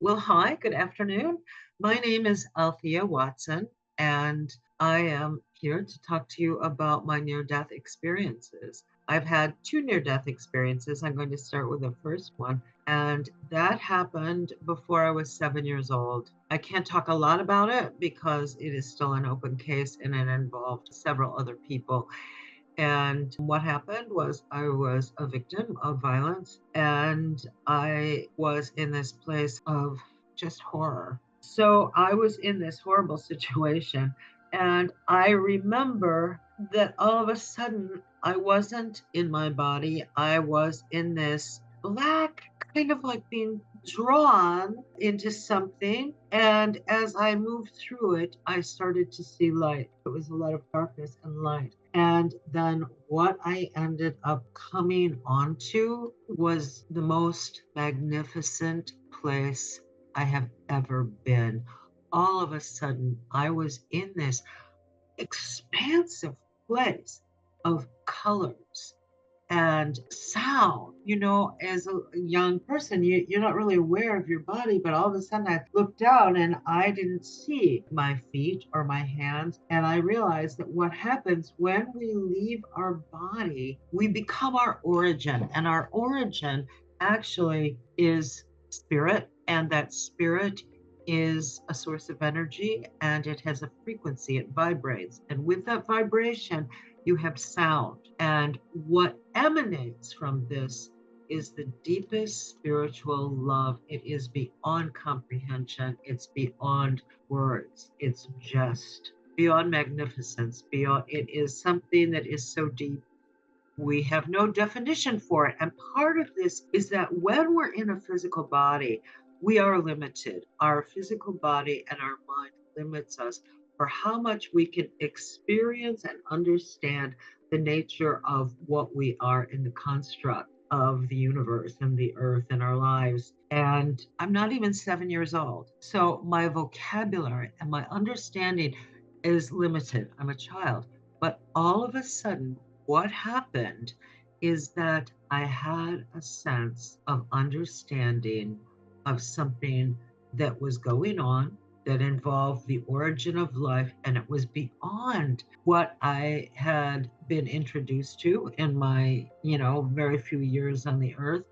Well, hi, good afternoon. My name is Althea Watson, and I am here to talk to you about my near death experiences. I've had two near death experiences. I'm going to start with the first one, and that happened before I was 7 years old. I can't talk a lot about it because it is still an open case and it involved several other people. And what happened was I was a victim of violence and I was in this place of just horror. So I was in this horrible situation. And I remember that all of a sudden I wasn't in my body. I was in this black, kind of like being drawn into something. And as I moved through it, I started to see light. It was a lot of darkness and light. And then what I ended up coming onto was the most magnificent place I have ever been. All of a sudden, I was in this expansive place of colors and sound. As a young person, you're not really aware of your body, but all of a sudden I looked down and I didn't see my feet or my hands. And I realized that what happens when we leave our body, we become our origin. And our origin actually is spirit. And that spirit is a source of energy and it has a frequency, it vibrates. And with that vibration, you have sound. And what emanates from this is the deepest spiritual love. It is beyond comprehension, it's beyond words, it's just beyond magnificence, beyond it is something that is so deep. We have no definition for it. And part of this is that when we're in a physical body, we are limited. Our physical body and our mind limits us for how much we can experience and understand the nature of what we are in the construct of the universe and the earth and our lives. And I'm not even 7 years old. So my vocabulary and my understanding is limited. I'm a child. But all of a sudden, what happened is that I had a sense of understanding of something that was going on that involved the origin of life, and it was beyond what I had been introduced to in my, very few years on the earth.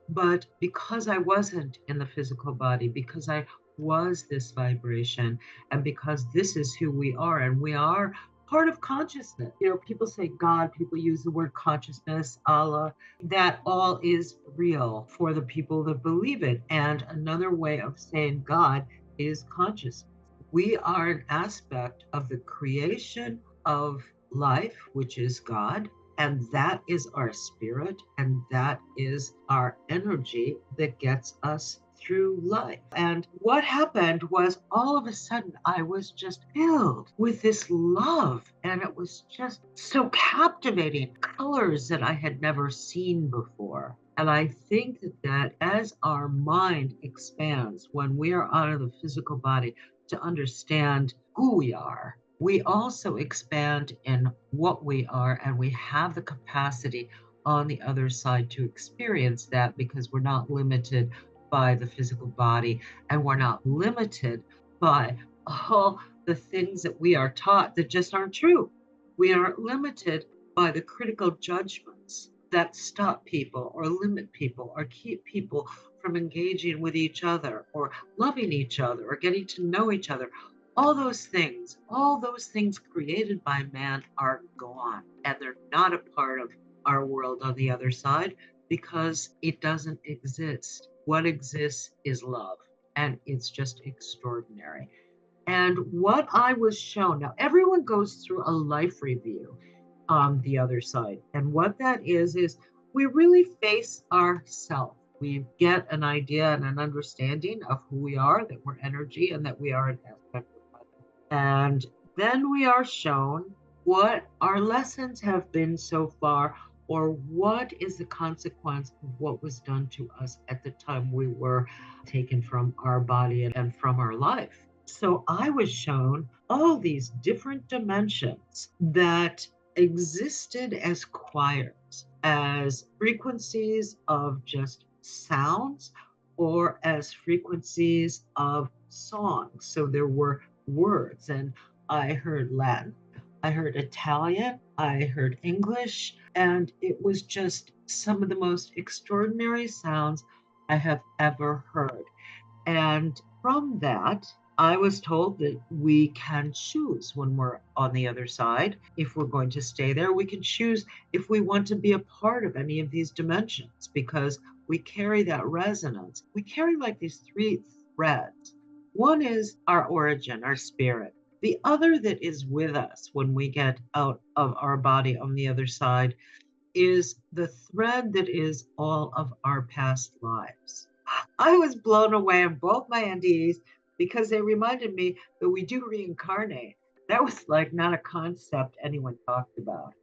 But because I wasn't in the physical body, because I was this vibration, and because this is who we are, and we are part of consciousness. People say God, people use the word consciousness, Allah. That all is real for the people that believe it. And another way of saying God is consciousness. We are an aspect of the creation of life, which is God. And that is our spirit, and that is our energy that gets us through life. And what happened was all of a sudden I was just filled with this love, and it was just so captivating, colors that I had never seen before. And I think that as our mind expands when we are out of the physical body to understand who we are, we also expand in what we are, and we have the capacity on the other side to experience that because we're not limited by the physical body, and we're not limited by all the things that we are taught that just aren't true. We aren't limited by the critical judgments that stop people or limit people or keep people from engaging with each other or loving each other or getting to know each other. All those things created by man are gone, and they're not a part of our world on the other side because it doesn't exist. What exists is love, and it's just extraordinary. And what I was shown, now everyone goes through a life review on the other side. And what that is we really face ourselves. We get an idea and an understanding of who we are, that we're energy, and that we are an aspect of life. And then we are shown what our lessons have been so far, or what is the consequence of what was done to us at the time we were taken from our body and from our life. So I was shown all these different dimensions that existed as choirs, as frequencies of just sounds, or as frequencies of songs. So there were words, and I heard Latin, I heard Italian, I heard English, and it was just some of the most extraordinary sounds I have ever heard. And from that, I was told that we can choose when we're on the other side. If we're going to stay there, we can choose if we want to be a part of any of these dimensions because we carry that resonance. We carry like these three threads. One is our origin, our spirit. The other that is with us when we get out of our body on the other side is the thread that is all of our past lives. I was blown away on both my NDEs because they reminded me that we do reincarnate. That was like not a concept anyone talked about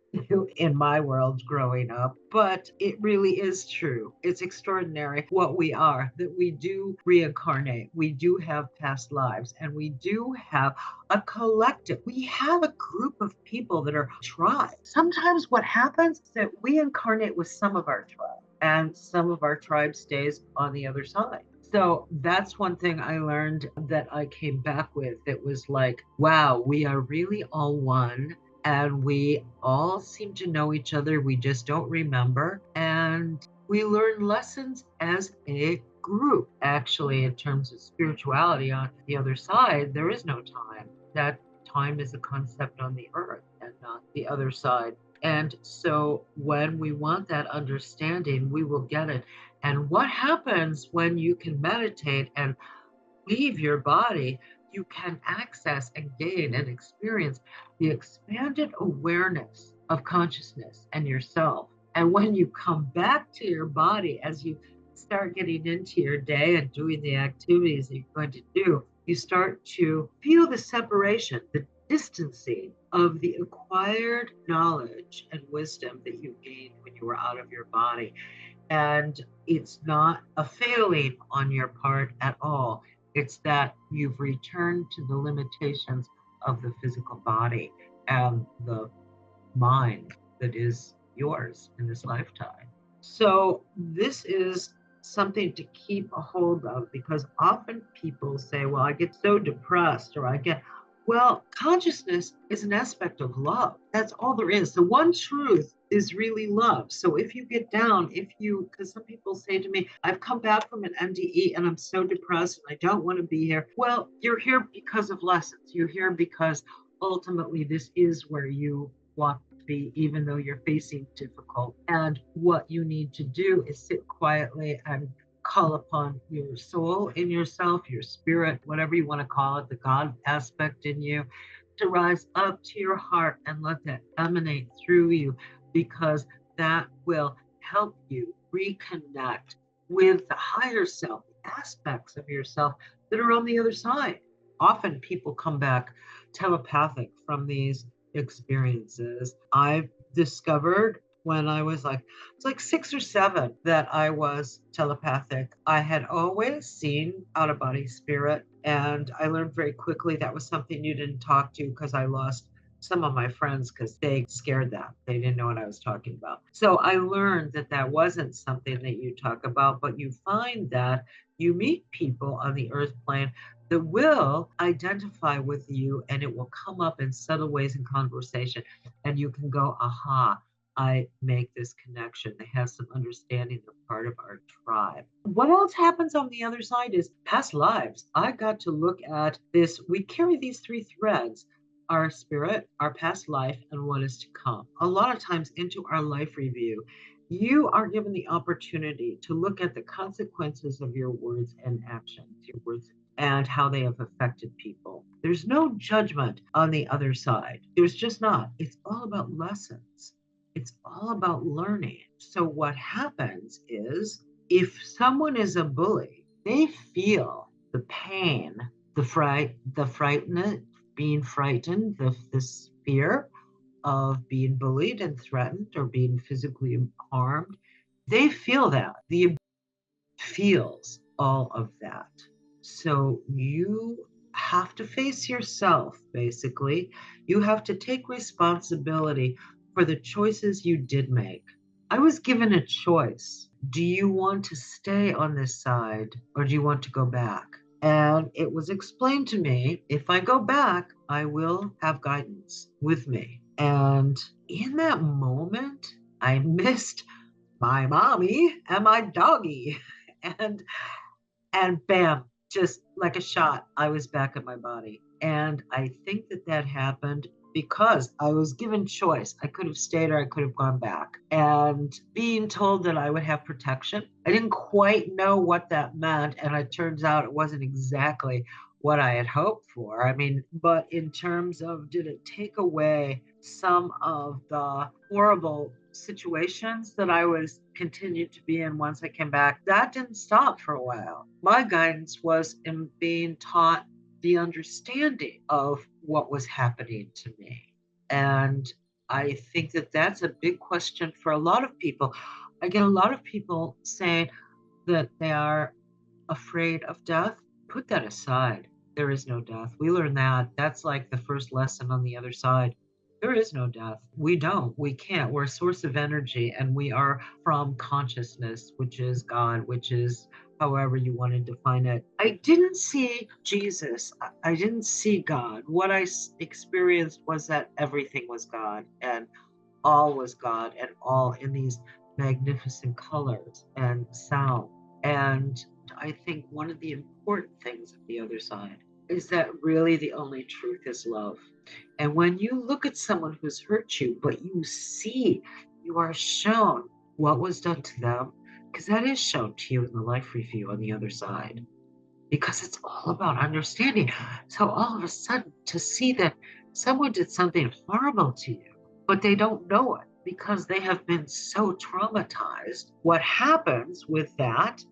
in my world growing up, but it really is true. It's extraordinary what we are, that we do reincarnate, we do have past lives, and we do have a collective. We have a group of people that are tribes. Sometimes what happens is that we incarnate with some of our tribe, and some of our tribe stays on the other side. So that's one thing I learned that I came back with. It was like, wow, we are really all one and we all seem to know each other. We just don't remember. And we learn lessons as a group. Actually, in terms of spirituality on the other side, there is no time. That time is a concept on the earth and not the other side. And so when we want that understanding, we will get it. And what happens when you can meditate and leave your body? You can access and gain and experience the expanded awareness of consciousness and yourself. And when you come back to your body, as you start getting into your day and doing the activities that you're going to do, you start to feel the separation, the distancing of the acquired knowledge and wisdom that you gained when you were out of your body. And it's not a failing on your part at all. It's that you've returned to the limitations of the physical body and the mind that is yours in this lifetime. So this is something to keep a hold of because often people say, well, I get so depressed or I get, well, consciousness is an aspect of love. That's all there is. The one truth is really love. So if you get down, because some people say to me, I've come back from an NDE and I'm so depressed and I don't want to be here. Well, you're here because of lessons. You're here because ultimately this is where you want to be, even though you're facing difficult. And what you need to do is sit quietly and call upon your soul in yourself, your spirit, whatever you want to call it, the God aspect in you, to rise up to your heart and let that emanate through you, because that will help you reconnect with the higher self, aspects of yourself that are on the other side. Often people come back telepathic from these experiences. I've discovered when I was like 6 or 7 that I was telepathic. I had always seen out of body spirit, and I learned very quickly that was something you didn't talk to because I lost some of my friends because they scared them. They didn't know what I was talking about. So I learned that that wasn't something that you talk about, but you find that you meet people on the earth plane that will identify with you and it will come up in subtle ways in conversation. And you can go, aha, I make this connection. They have some understanding. They're part of our tribe. What else happens on the other side is past lives. I got to look at this. We carry these three threads: our spirit, our past life, and what is to come. A lot of times into our life review, you are given the opportunity to look at the consequences of your words and actions, your words and how they have affected people. There's no judgment on the other side. There's just not. It's all about lessons. It's all about learning. So what happens is if someone is a bully, they feel the pain, the frightened, being frightened, this fear of being bullied and threatened or being physically harmed. They feel that. The feels all of that. So you have to face yourself, basically. You have to take responsibility for the choices you did make. I was given a choice. Do you want to stay on this side or do you want to go back? And it was explained to me, if I go back, I will have guidance with me. And in that moment, I missed my mommy and my doggy. And and bam, just like a shot, I was back in my body. And I think that that happened because I was given choice. I could have stayed or I could have gone back. And being told that I would have protection, I didn't quite know what that meant. And it turns out it wasn't exactly what I had hoped for. I mean, but in terms of did it take away some of the horrible situations that I was continued to be in once I came back, that didn't stop for a while. My guidance was in being taught the understanding of what was happening to me. And I think that that's a big question for a lot of people. I get a lot of people saying that they are afraid of death. Put that aside. There is no death. We learn that. That's like the first lesson on the other side. There is no death. We don't. We can't. We're a source of energy and we are from consciousness, which is God, which is however you want to define it. I didn't see Jesus. I didn't see God. What I experienced was that everything was God and all was God and all in these magnificent colors and sound. And I think one of the important things of the other side is that really the only truth is love. And when you look at someone who's hurt you, but you see, you are shown what was done to them, because that is shown to you in the life review on the other side, because it's all about understanding. So all of a sudden, to see that someone did something horrible to you, but they don't know it because they have been so traumatized, what happens with that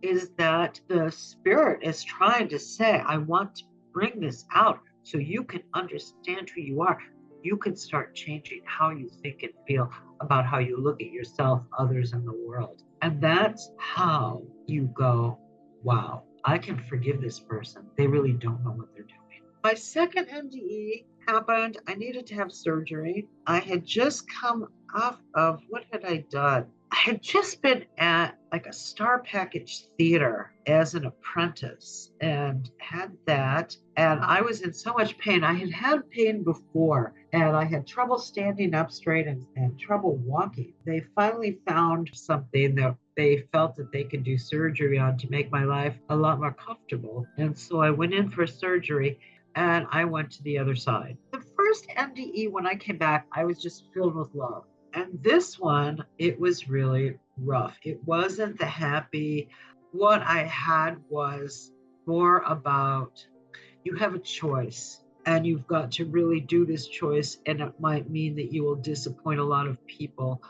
is that the spirit is trying to say, I want to bring this out so you can understand who you are. You can start changing how you think and feel about how you look at yourself, others, and the world. And that's how you go, wow, I can forgive this person. They really don't know what they're doing. My second NDE happened. I needed to have surgery. I had just come off of, what had I done? I had just been at like a star package theater as an apprentice and had that. And I was in so much pain. I had had pain before and I had trouble standing up straight and trouble walking. They finally found something that they felt that they could do surgery on to make my life a lot more comfortable. And so I went in for surgery and I went to the other side. The first NDE, when I came back, I was just filled with love. And this one, it was really rough. It wasn't the happy. What I had was more about you have a choice and you've got to really do this choice. And it might mean that you will disappoint a lot of people,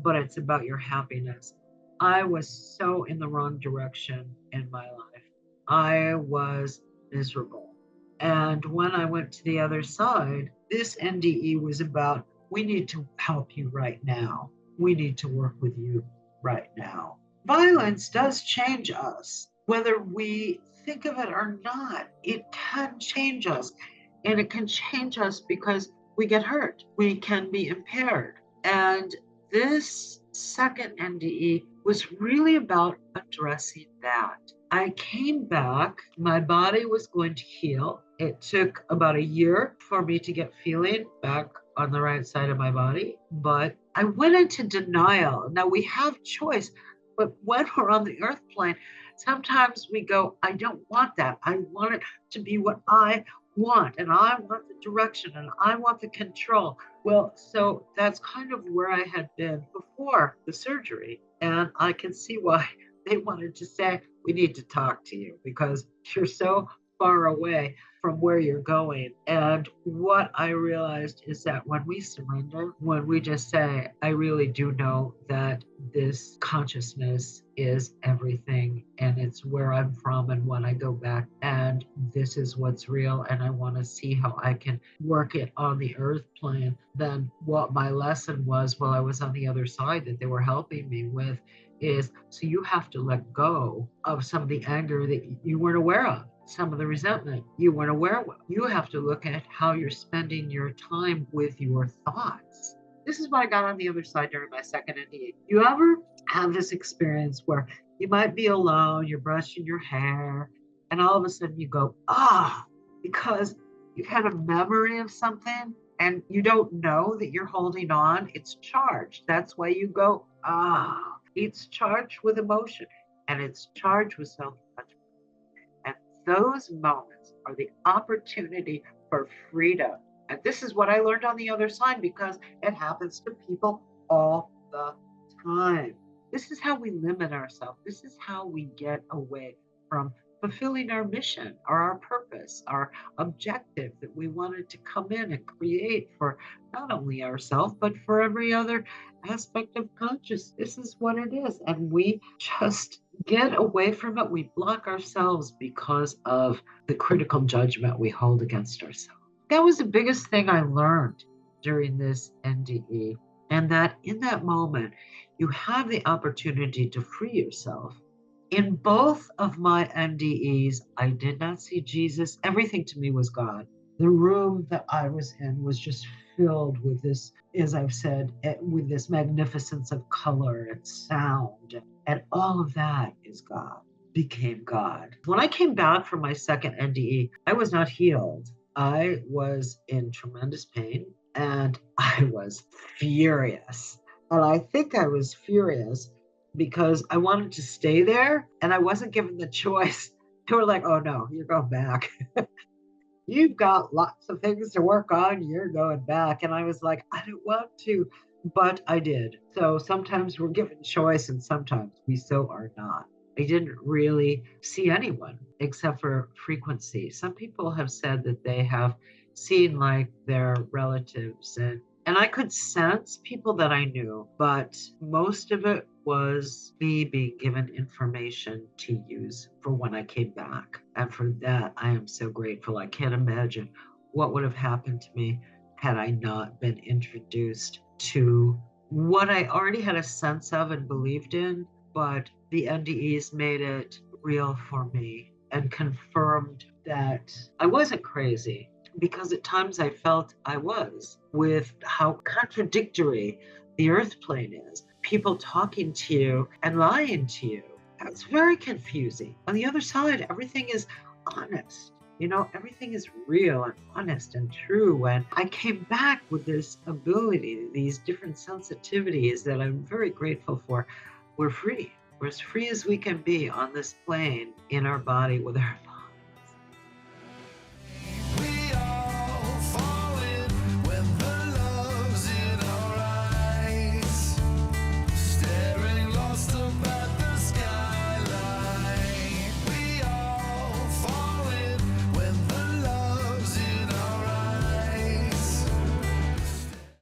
but it's about your happiness. I was so in the wrong direction in my life. I was miserable. And when I went to the other side, this NDE was about, we need to help you right now. We need to work with you right now. Violence does change us, whether we think of it or not. It can change us. And it can change us because we get hurt. We can be impaired. And this second NDE was really about addressing that. I came back, my body was going to heal. It took about a year for me to get feeling back on the right side of my body, but I went into denial. Now we have choice, but when we're on the earth plane, sometimes we go, I don't want that. I want it to be what I want, and I want the direction, and I want the control. Well, so that's kind of where I had been before the surgery, and I can see why they wanted to say, we need to talk to you because you're so far away from where you're going. And what I realized is that when we surrender, when we just say, I really do know that this consciousness is everything and it's where I'm from and when I go back and this is what's real and I want to see how I can work it on the earth plane, then what my lesson was while I was on the other side that they were helping me with is, so you have to let go of some of the anger that you weren't aware of, some of the resentment you weren't aware of. You have to look at how you're spending your time with your thoughts. this is what I got on the other side during my second NDE. You ever have this experience where you might be alone, you're brushing your hair, and all of a sudden you go, ah, because you've had a memory of something and you don't know that you're holding on? It's charged. That's why you go, ah. It's charged with emotion and it's charged with self-judgment. And those moments are the opportunity for freedom. And this is what I learned on the other side, because it happens to people all the time. This is how we limit ourselves. This is how we get away from fulfilling our mission or our purpose, our objective that we wanted to come in and create for not only ourselves, but for every other aspect of consciousness. This is what it is. And we just get away from it. We block ourselves because of the critical judgment we hold against ourselves. That was the biggest thing I learned during this NDE. And that in that moment, you have the opportunity to free yourself. In both of my NDEs, I did not see Jesus. Everything to me was God. The room that I was in was just filled with this, as I've said, with this magnificence of color and sound. And all of that is God, became God. When I came back from my second NDE, I was not healed. I was in tremendous pain and I was furious. And I think I was furious because I wanted to stay there and I wasn't given the choice. They were like, oh no, you're going back. You've got lots of things to work on. You're going back. And I was like, I don't want to, but I did. So sometimes we're given choice and sometimes we so are not. I didn't really see anyone except for frequency. Some people have said that they have seen like their relatives and I could sense people that I knew, but most of it was me being given information to use for when I came back. And for that, I am so grateful. I can't imagine what would have happened to me had I not been introduced to what I already had a sense of and believed in, but the NDEs made it real for me and confirmed that I wasn't crazy, because at times I felt I was, with how contradictory the earth plane is. People talking to you and lying to you. That's very confusing. On the other side, everything is honest. You know, everything is real and honest and true. And I came back with this ability, these different sensitivities that I'm very grateful for. We're free. We're as free as we can be on this plane in our body with our